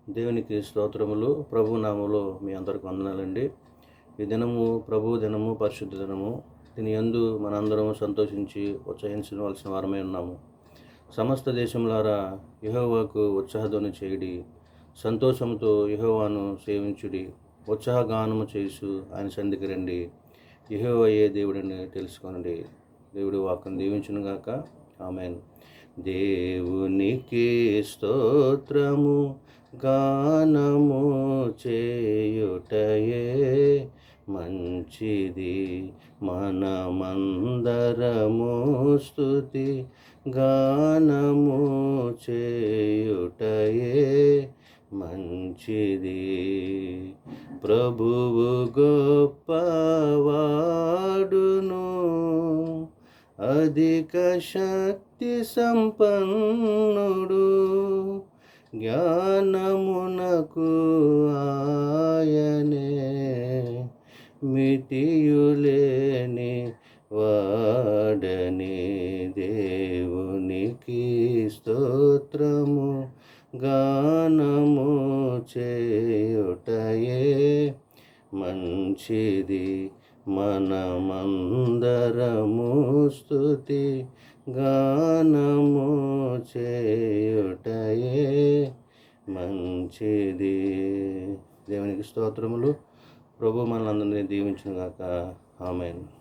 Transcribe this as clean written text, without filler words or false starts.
దేవునికి స్తోత్రములు. ప్రభు నామములో మీ అందరికి వందనాలండి. ఈ దినము ప్రభు దినము, పరిశుద్ధ దినము. దీని యందు మనందరము సంతోషించి ఉత్సహించవలసిన వారమై ఉన్నాము. సమస్త దేశములారా యెహోవాకు ఉత్సాహధ్వని చేయుడి, సంతోషముతో యెహోవాను సేవించుడి, ఉత్సాహగానము చేసు ఆయన సన్నిధికి రండి. యెహోవాయే దేవుడిని తెలుసుకొనండి. దేవుడి వాక్కును దీవించునుగాక. ఆమేన్. దేవునికి స్తోత్రము, గానము చేయుటయే మంచిది. మనమందరము స్తుతి గానము చేయుటయే మంచిది. ప్రభువు గొప్పవాడును, అధిక శక్తి సంపన్నుడు, జ్ఞానమునకు ఆయనే మితియులేని వాడని. దేవునికి స్తోత్రము, గానము చేయుటయే మంచిది. మనమందరము స్తుతి గానము చేయుటయే మంచిది. దేవునికి స్తోత్రములు. ప్రభు మనలందరినీ దీవించునుగాక. ఆమేన్.